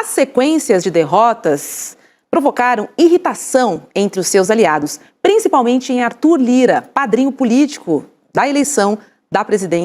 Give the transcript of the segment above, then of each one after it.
as sequências de derrotas provocaram irritação entre os seus aliados, principalmente em Arthur Lira, padrinho político da eleição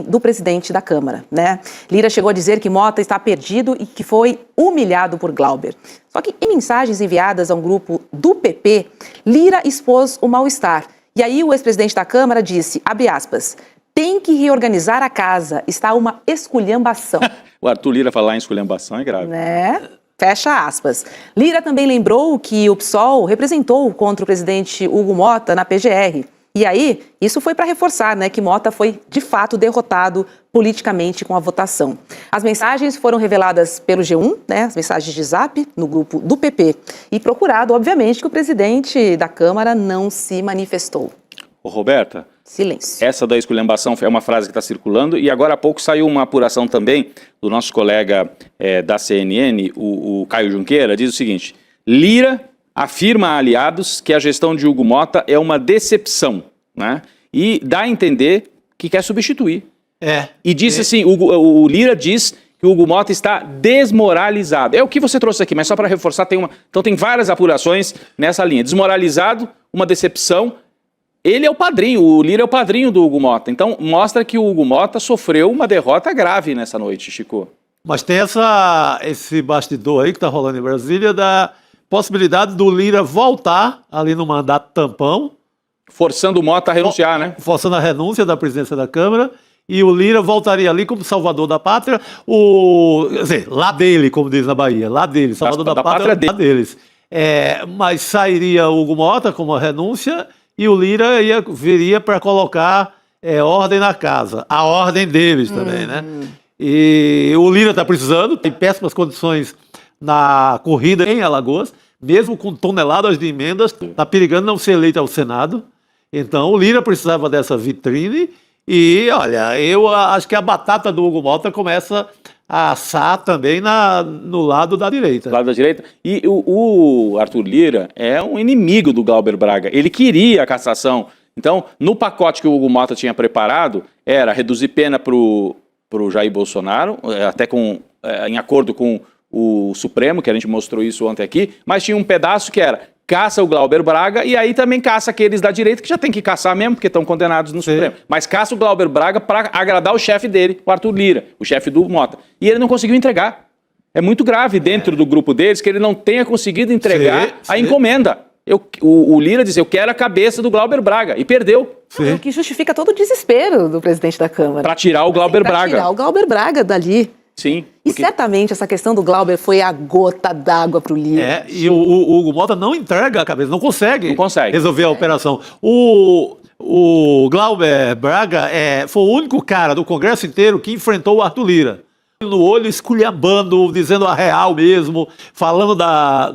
do presidente da Câmara, né? Lira chegou a dizer que Mota está perdido e que foi humilhado por Glauber. Só que em mensagens enviadas a um grupo do PP, Lira expôs o mal-estar. E aí o ex-presidente da Câmara disse, abre aspas, tem que reorganizar a casa, está uma esculhambação. O Arthur Lira falar em esculhambação é grave. Né? Fecha aspas. Lira também lembrou que o PSOL representou contra o presidente Hugo Mota na PGR. E aí, isso foi para reforçar, né, que Mota foi, de fato, derrotado politicamente com a votação. As mensagens foram reveladas pelo G1, né, as mensagens de zap, no grupo do PP. E procurado, obviamente, que o presidente da Câmara não se manifestou. Ô, Roberta, silêncio. Essa da esculhambação é uma frase que está circulando e agora há pouco saiu uma apuração também do nosso colega da CNN, o Caio Junqueira, diz o seguinte, Lira afirma a aliados que a gestão de Hugo Mota é uma decepção, né? E dá a entender que quer substituir. E disse assim, o Lira diz que o Hugo Mota está desmoralizado. É o que você trouxe aqui, mas só para reforçar, então tem várias apurações nessa linha. Desmoralizado, uma decepção. Ele é o padrinho, o Lira é o padrinho do Hugo Mota. Então mostra que o Hugo Mota sofreu uma derrota grave nessa noite, Chico. Mas tem esse bastidor aí que está rolando em Brasília da possibilidade do Lira voltar ali no mandato tampão. Forçando o Mota a renunciar, né? Forçando a renúncia da presidência da Câmara. E o Lira voltaria ali como salvador da pátria. Quer dizer, lá dele, como diz na Bahia. Lá dele, salvador da pátria lá deles. Mas sairia o Hugo Mota como a renúncia e o Lira viria para colocar ordem na casa. A ordem deles também, né? E o Lira está precisando, tem péssimas condições na corrida em Alagoas, mesmo com toneladas de emendas, está perigando não ser eleito ao Senado. Então o Lira precisava dessa vitrine e, olha, eu acho que a batata do Hugo Mota começa a assar também no lado da direita. Lado da direita. E o Arthur Lira é um inimigo do Glauber Braga. Ele queria a cassação. Então, no pacote que o Hugo Mota tinha preparado, era reduzir pena para o Jair Bolsonaro, até em acordo com o Supremo, que a gente mostrou isso ontem aqui, mas tinha um pedaço que era caça o Glauber Braga e aí também caça aqueles da direita, que já tem que caçar mesmo, porque estão condenados no Supremo. Mas caça o Glauber Braga para agradar o chefe dele, o Arthur Lira, o chefe do Mota. E ele não conseguiu entregar. É muito grave dentro do grupo deles que ele não tenha conseguido entregar a encomenda. O Lira disse, eu quero a cabeça do Glauber Braga, e perdeu. O que justifica todo o desespero do presidente da Câmara. Para tirar o Glauber Braga. Para tirar o Glauber Braga dali. Sim. E certamente essa questão do Glauber foi a gota d'água para o Lira. E o Hugo Mota não entrega a cabeça, não consegue resolver a operação. O Glauber Braga foi o único cara do Congresso inteiro que enfrentou o Arthur Lira. No olho, esculhambando, dizendo a real mesmo, falando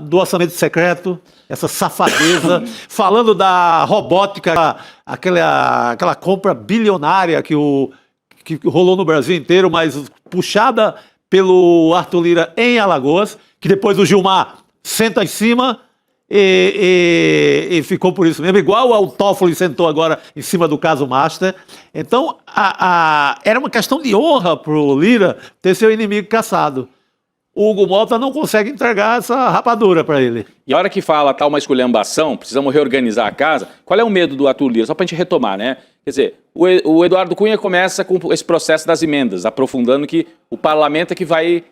do orçamento secreto, essa safadeza, falando da robótica, aquela compra bilionária que rolou no Brasil inteiro, mas puxada pelo Arthur Lira em Alagoas, que depois o Gilmar senta em cima e ficou por isso mesmo, igual o Toffoli sentou agora em cima do caso Master. Então, era uma questão de honra para o Lira ter seu inimigo caçado. O Hugo Mota não consegue entregar essa rapadura para ele. E a hora que fala tá uma esculhambação, precisamos reorganizar a casa, qual é o medo do Arthur Lira? Só para a gente retomar, né? Quer dizer, o Eduardo Cunha começa com esse processo das emendas, aprofundando que o parlamento é que vai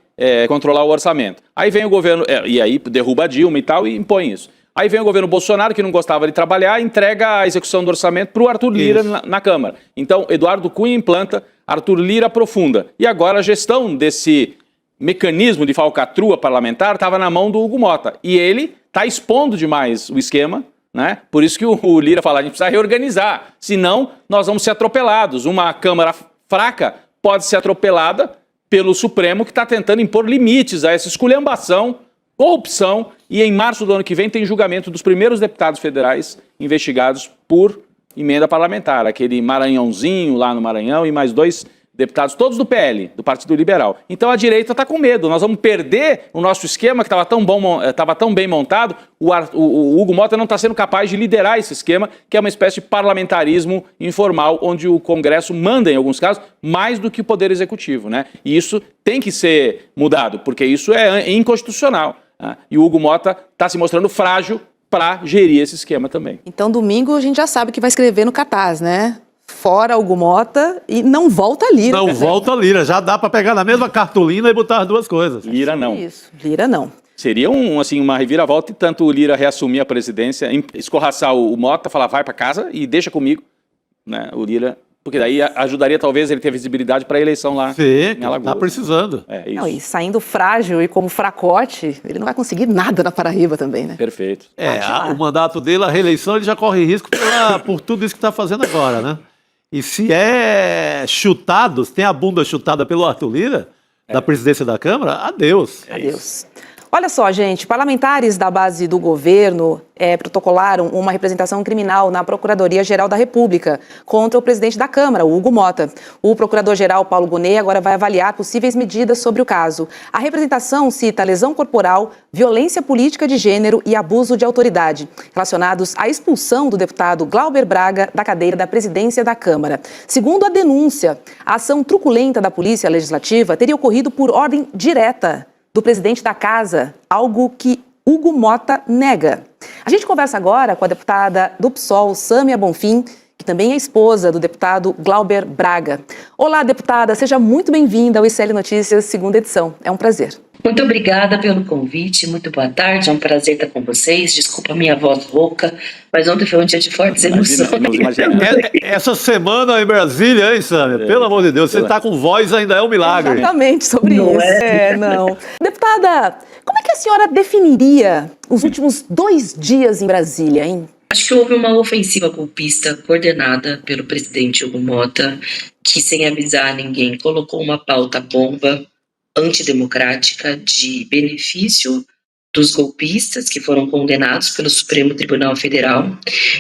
controlar o orçamento. Aí vem o governo, e aí derruba a Dilma e tal, e impõe isso. Aí vem o governo Bolsonaro, que não gostava de trabalhar, entrega a execução do orçamento para o Arthur Lira na Câmara. Então, Eduardo Cunha implanta, Arthur Lira aprofunda. E agora a gestão desse mecanismo de falcatrua parlamentar estava na mão do Hugo Mota. E ele está expondo demais o esquema, né? Por isso que o Lira fala, a gente precisa reorganizar, senão nós vamos ser atropelados. Uma Câmara fraca pode ser atropelada pelo Supremo, que está tentando impor limites a essa esculhambação, corrupção, e em março do ano que vem tem julgamento dos primeiros deputados federais investigados por emenda parlamentar, aquele Maranhãozinho lá no Maranhão e mais 2 deputados todos do PL, do Partido Liberal. Então a direita está com medo. Nós vamos perder o nosso esquema que estava tão bem montado. O Hugo Mota não está sendo capaz de liderar esse esquema, que é uma espécie de parlamentarismo informal, onde o Congresso manda, em alguns casos, mais do que o Poder Executivo, né? E isso tem que ser mudado, porque isso é inconstitucional. Né? E o Hugo Mota está se mostrando frágil para gerir esse esquema também. Então, domingo, a gente já sabe o que vai escrever no cartaz, né? Fora Hugo Mota e não volta Lira. Não volta Lira, já dá para pegar na mesma cartolina e botar as duas coisas. Lira não. Isso, Lira não. Seria uma reviravolta e tanto o Lira reassumir a presidência, escorraçar o Mota, falar vai para casa e deixa comigo, né? O Lira, porque daí ajudaria talvez ele ter visibilidade para a eleição lá em Alagoas. Tá precisando. Isso. Não, e saindo frágil e como fracote, ele não vai conseguir nada na Paraíba também, né? Perfeito. O mandato dele, a reeleição, ele já corre risco por tudo isso que está fazendo agora, né? E se chutado, se tem a bunda chutada pelo Arthur Lira, da presidência da Câmara, adeus. Adeus. Olha só, gente, parlamentares da base do governo protocolaram uma representação criminal na Procuradoria-Geral da República contra o presidente da Câmara, o Hugo Mota. O procurador-geral Paulo Gonet agora vai avaliar possíveis medidas sobre o caso. A representação cita lesão corporal, violência política de gênero e abuso de autoridade, relacionados à expulsão do deputado Glauber Braga da cadeira da presidência da Câmara. Segundo a denúncia, a ação truculenta da Polícia Legislativa teria ocorrido por ordem direta do presidente da casa, algo que Hugo Mota nega. A gente conversa agora com a deputada do PSOL, Sâmia Bonfim, que também é esposa do deputado Glauber Braga. Olá, deputada, seja muito bem-vinda ao ICL Notícias, segunda edição. É um prazer. Muito obrigada pelo convite, muito boa tarde, é um prazer estar com vocês. Desculpa a minha voz rouca, mas ontem foi um dia de fortes emoções. Essa semana em Brasília, hein, Sâmia? Pelo amor de Deus, você está com voz ainda é um milagre. Exatamente, sobre Não isso. Não. Deputada, como é que a senhora definiria os últimos 2 dias em Brasília, hein? Acho que houve uma ofensiva golpista coordenada pelo presidente Hugo Mota, que sem avisar ninguém colocou uma pauta bomba antidemocrática de benefício dos golpistas que foram condenados pelo Supremo Tribunal Federal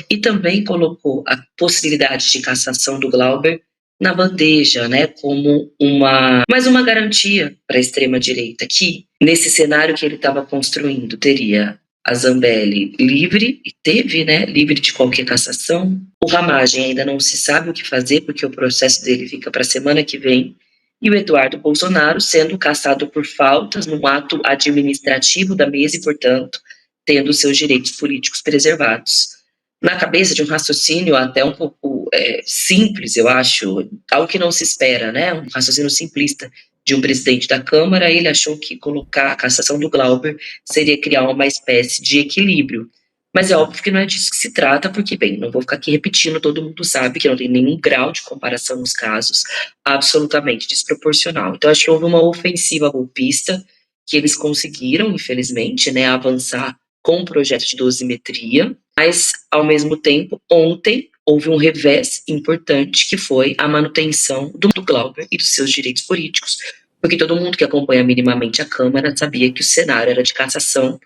e também colocou a possibilidade de cassação do Glauber na bandeja, né, como mais uma garantia para a extrema-direita que, nesse cenário que ele estava construindo, teria a Zambelli livre, e teve, né, livre de qualquer cassação. O Ramagem ainda não se sabe o que fazer, porque o processo dele fica para a semana que vem, e o Eduardo Bolsonaro sendo cassado por faltas num ato administrativo da mesa e, portanto, tendo seus direitos políticos preservados. Na cabeça de um raciocínio até um pouco simples, eu acho, algo que não se espera, né? Um raciocínio simplista de um presidente da Câmara, ele achou que colocar a cassação do Glauber seria criar uma espécie de equilíbrio. Mas é óbvio que não é disso que se trata, porque, bem, não vou ficar aqui repetindo, todo mundo sabe que não tem nenhum grau de comparação nos casos, absolutamente desproporcional. Então, acho que houve uma ofensiva golpista que eles conseguiram, infelizmente, né, avançar com o projeto de dosimetria, mas, ao mesmo tempo, ontem houve um revés importante, que foi a manutenção do Glauber e dos seus direitos políticos, porque todo mundo que acompanha minimamente a Câmara sabia que o cenário era de cassação.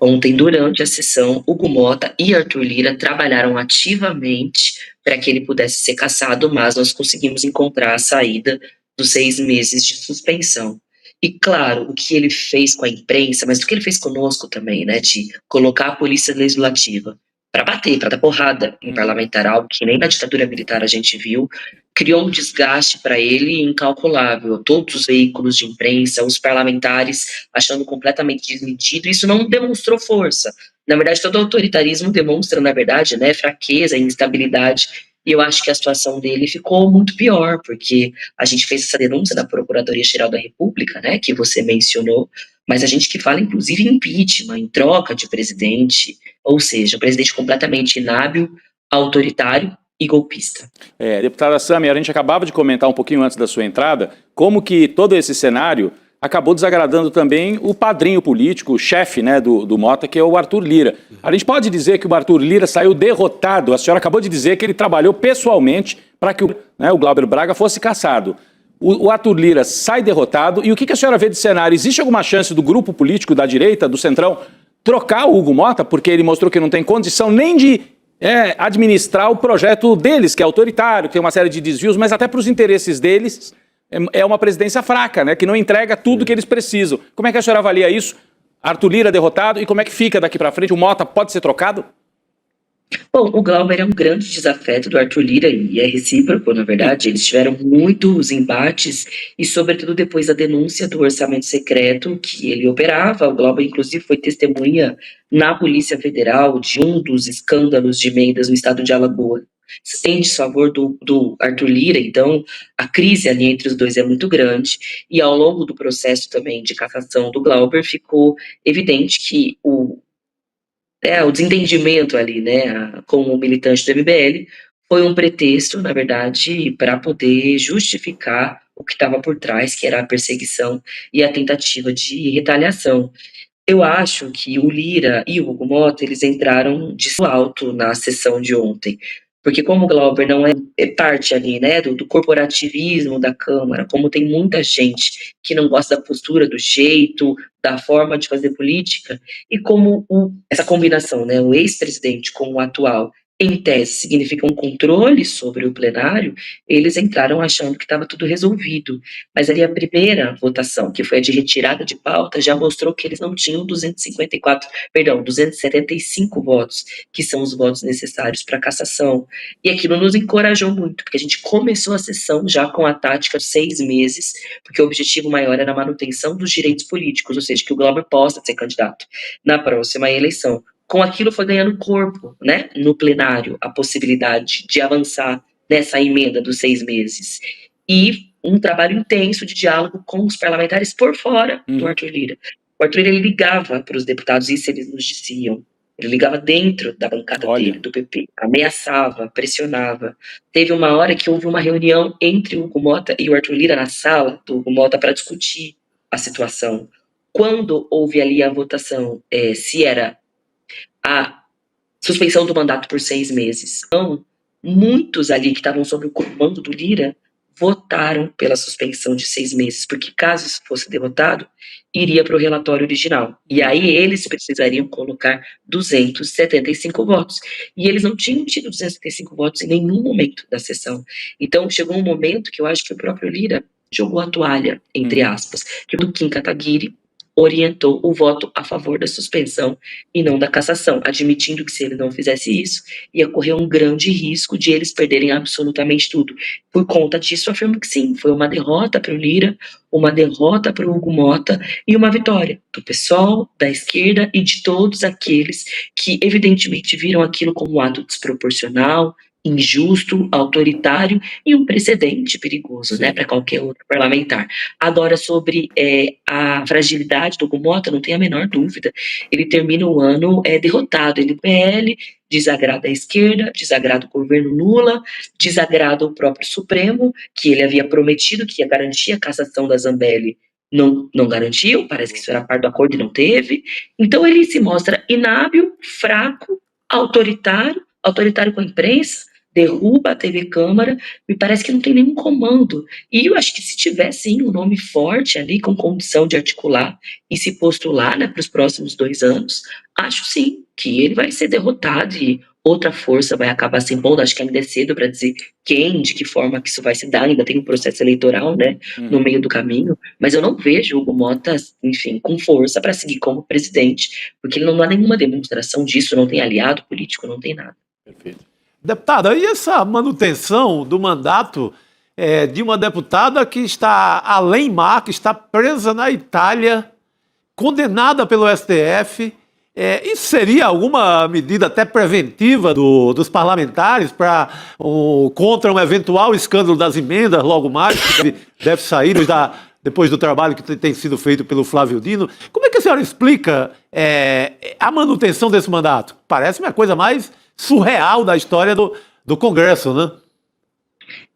Ontem, durante a sessão, Hugo Mota e Arthur Lira trabalharam ativamente para que ele pudesse ser cassado, mas nós conseguimos encontrar a saída dos 6 meses de suspensão. E, claro, o que ele fez com a imprensa, mas o que ele fez conosco também, né, de colocar a Polícia Legislativa para bater, para dar porrada em parlamentar, algo que nem na ditadura militar a gente viu, criou um desgaste para ele incalculável. Todos os veículos de imprensa, os parlamentares achando completamente desmentido, isso não demonstrou força. Na verdade, todo autoritarismo demonstra, na verdade, né, fraqueza, instabilidade, e eu acho que a situação dele ficou muito pior, porque a gente fez essa denúncia da Procuradoria-Geral da República, né, que você mencionou, mas a gente que fala, inclusive, em impeachment, em troca de presidente, ou seja, um presidente completamente inábil, autoritário e golpista. Deputada Sâmia, a gente acabava de comentar um pouquinho antes da sua entrada, como que todo esse cenário acabou desagradando também o padrinho político, o chefe, né, do Mota, que é o Arthur Lira. A gente pode dizer que o Arthur Lira saiu derrotado. A senhora acabou de dizer que ele trabalhou pessoalmente para que o Glauber Braga fosse cassado. O Arthur Lira sai derrotado. E o que a senhora vê de cenário? Existe alguma chance do grupo político da direita, do Centrão, trocar o Hugo Mota, porque ele mostrou que não tem condição nem de administrar o projeto deles, que é autoritário, que tem uma série de desvios, mas até para os interesses deles, é uma presidência fraca, né? Que não entrega tudo que eles precisam. Como é que a senhora avalia isso? Arthur Lira derrotado, e como é que fica daqui para frente? O Mota pode ser trocado? Bom, o Glauber é um grande desafeto do Arthur Lira e é recíproco, na verdade. Eles tiveram muitos embates e, sobretudo, depois da denúncia do orçamento secreto que ele operava. O Glauber, inclusive, foi testemunha na Polícia Federal de um dos escândalos de emendas no estado de Alagoas. Em desfavor do Arthur Lira, então a crise ali entre os dois é muito grande, e ao longo do processo também de cassação do Glauber ficou evidente que o desentendimento ali, né, com o militante do MBL foi um pretexto, na verdade, para poder justificar o que estava por trás, que era a perseguição e a tentativa de retaliação. Eu acho que o Lira e o Hugo Mota, eles entraram de alto na sessão de ontem, porque como o Glauber não é parte ali, né, do corporativismo da Câmara, como tem muita gente que não gosta da postura, do jeito, da forma de fazer política, e como essa combinação, né, o ex-presidente com o atual, em tese, significa um controle sobre o plenário, eles entraram achando que estava tudo resolvido. Mas ali a primeira votação, que foi a de retirada de pauta, já mostrou que eles não tinham 275 votos, que são os votos necessários para a cassação. E aquilo nos encorajou muito, porque a gente começou a sessão já com a tática de 6 meses, porque o objetivo maior era a manutenção dos direitos políticos, ou seja, que o Glauber possa ser candidato na próxima eleição. Com aquilo foi ganhando corpo, né, no plenário, a possibilidade de avançar nessa emenda dos 6 meses. E um trabalho intenso de diálogo com os parlamentares por fora do Arthur Lira. O Arthur Lira, ele ligava para os deputados, isso eles nos diziam, ele ligava dentro da bancada dele, do PP, ameaçava, pressionava. Teve uma hora que houve uma reunião entre o Hugo Mota e o Arthur Lira na sala do Hugo Mota para discutir a situação. Quando houve ali a votação, se era a suspensão do mandato por 6 meses. Então, muitos ali que estavam sob o comando do Lira votaram pela suspensão de 6 meses, porque caso isso fosse derrotado, iria para o relatório original. E aí eles precisariam colocar 275 votos. E eles não tinham tido 275 votos em nenhum momento da sessão. Então, chegou um momento que eu acho que o próprio Lira jogou a toalha, entre aspas, que o Kim Kataguiri orientou o voto a favor da suspensão e não da cassação, admitindo que se ele não fizesse isso, ia correr um grande risco de eles perderem absolutamente tudo. Por conta disso, eu afirmo que sim, foi uma derrota para o Lira, uma derrota para o Hugo Mota e uma vitória do PSOL, da esquerda e de todos aqueles que evidentemente viram aquilo como um ato desproporcional, injusto, autoritário e um precedente perigoso, né, para qualquer outro parlamentar. Agora, sobre a fragilidade do Hugo Mota, não tem a menor dúvida. Ele termina o ano derrotado. Ele PL, desagrada a esquerda, desagrada o governo Lula, desagrada o próprio Supremo, que ele havia prometido que ia garantir a cassação da Zambelli, não garantiu, parece que isso era parte do acordo e não teve. Então ele se mostra inábil, fraco, autoritário com a imprensa, derruba a TV Câmara, me parece que não tem nenhum comando. E eu acho que se tiver, sim, um nome forte ali, com condição de articular e se postular, né, para os próximos 2 anos, acho sim que ele vai ser derrotado e outra força vai acabar se impondo. Acho que ainda é cedo para dizer quem, de que forma que isso vai se dar, ainda tem um processo eleitoral, né, no meio do caminho, mas eu não vejo o Hugo Mota, enfim, com força para seguir como presidente, porque ele não há nenhuma demonstração disso, não tem aliado político, não tem nada. Perfeito. Deputada, e essa manutenção do mandato de uma deputada que está além mar, que está presa na Itália, condenada pelo STF, isso seria alguma medida até preventiva dos parlamentares contra um eventual escândalo das emendas logo mais, que deve sair depois do trabalho que tem sido feito pelo Flávio Dino? Como é que a senhora explica a manutenção desse mandato? Parece-me a coisa mais surreal da história do Congresso, né?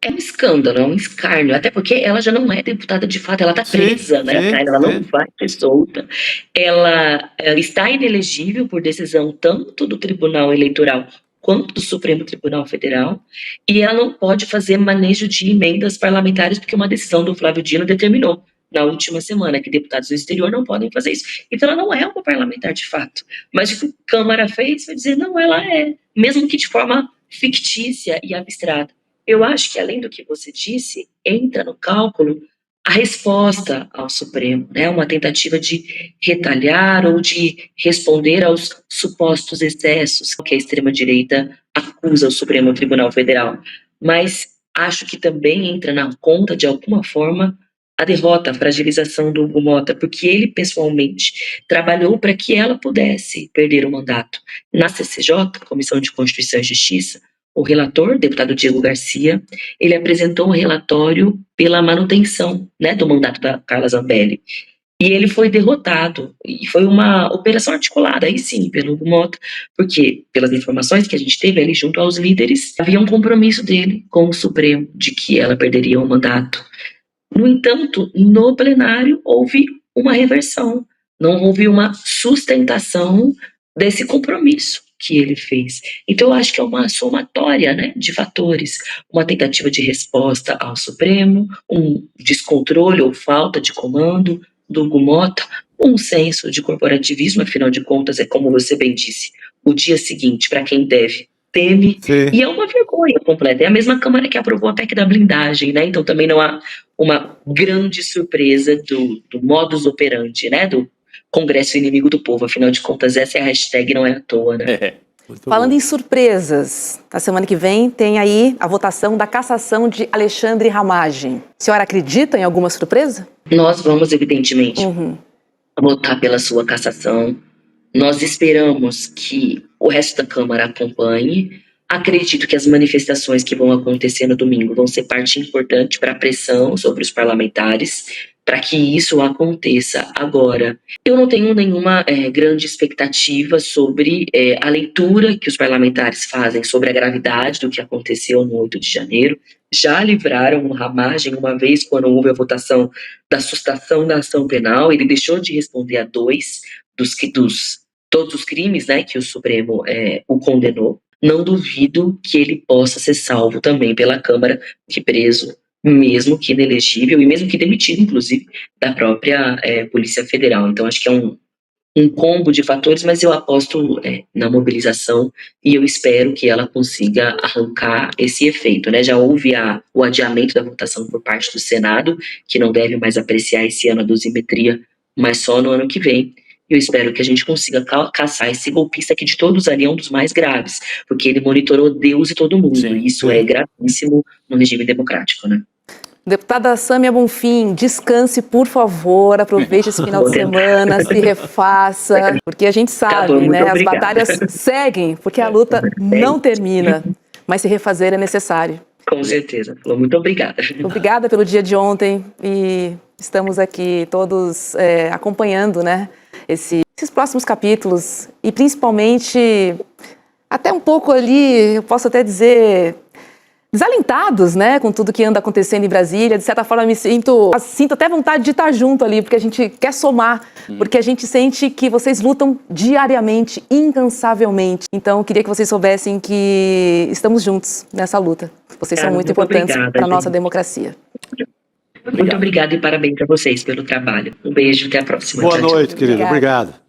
É um escândalo, é um escárnio, até porque ela já não é deputada de fato, ela está presa, né? Ela não vai ser solta. Ela está inelegível por decisão tanto do Tribunal Eleitoral quanto do Supremo Tribunal Federal, e ela não pode fazer manejo de emendas parlamentares, porque uma decisão do Flávio Dino determinou na última semana que deputados do exterior não podem fazer isso. Então ela não é uma parlamentar de fato. Mas o que a Câmara fez foi dizer, não, ela é, mesmo que de forma fictícia e abstrata. Eu acho que, além do que você disse, entra no cálculo a resposta ao Supremo, né? Uma tentativa de retalhar ou de responder aos supostos excessos que a extrema-direita acusa o Supremo Tribunal Federal. Mas acho que também entra na conta, de alguma forma, a derrota, a fragilização do Hugo Motta, porque ele, pessoalmente, trabalhou para que ela pudesse perder o mandato. Na CCJ, Comissão de Constituição e Justiça, o relator, deputado Diego Garcia, ele apresentou um relatório pela manutenção, né, do mandato da Carla Zambelli. E ele foi derrotado, e foi uma operação articulada, aí sim, pelo Hugo Motta, porque, pelas informações que a gente teve ali junto aos líderes, havia um compromisso dele com o Supremo de que ela perderia o mandato. No entanto, no plenário houve uma reversão, não houve uma sustentação desse compromisso que ele fez. Então, eu acho que é uma somatória, né, de fatores, uma tentativa de resposta ao Supremo, um descontrole ou falta de comando do Hugo Motta, um senso de corporativismo, afinal de contas, é como você bem disse, o dia seguinte, para quem deve, teme, Sim. E é uma vergonha completa. É a mesma Câmara que aprovou a PEC da blindagem, né? Então também não há uma grande surpresa do modus operandi, né? Do Congresso inimigo do povo. Afinal de contas, essa é a hashtag, não é à toa, né? Falando em surpresas, na semana que vem tem aí a votação da cassação de Alexandre Ramagem. A senhora acredita em alguma surpresa? Nós vamos, evidentemente, votar pela sua cassação. Nós esperamos que o resto da Câmara acompanhe. Acredito que as manifestações que vão acontecer no domingo vão ser parte importante para a pressão sobre os parlamentares, para que isso aconteça. Agora, eu não tenho nenhuma grande expectativa sobre a leitura que os parlamentares fazem sobre a gravidade do que aconteceu no 8 de janeiro. Já livraram o Ramagem uma vez, quando houve a votação da sustação da ação penal, ele deixou de responder a 2 todos os crimes, né, que o Supremo o condenou. Não duvido que ele possa ser salvo também pela Câmara, que preso, mesmo que inelegível e mesmo que demitido, inclusive, da própria Polícia Federal. Então, acho que é um combo de fatores, mas eu aposto na mobilização e eu espero que ela consiga arrancar esse efeito, né? Já houve o adiamento da votação por parte do Senado, que não deve mais apreciar esse ano a dosimetria, mas só no ano que vem. Eu espero que a gente consiga caçar esse golpista que de todos ali é um dos mais graves, porque ele monitorou Deus e todo mundo, e isso é gravíssimo no regime democrático, né? Deputada Sâmia Bonfim, descanse, por favor, aproveite esse final de semana, se refaça, porque a gente sabe, né, as batalhas seguem, porque a luta não termina, mas se refazer é necessário. Com certeza. Muito obrigada. Obrigada pelo dia de ontem e estamos aqui todos acompanhando, né, esses próximos capítulos e principalmente até um pouco ali, eu posso até dizer, desalentados, né, com tudo que anda acontecendo em Brasília. De certa forma, me sinto até vontade de estar junto ali, porque a gente quer somar, porque a gente sente que vocês lutam diariamente, incansavelmente. Então, eu queria que vocês soubessem que estamos juntos nessa luta. Vocês são muito importantes para a nossa democracia. Muito obrigada e parabéns a vocês pelo trabalho. Um beijo, até a próxima. Boa noite, querido. Obrigado.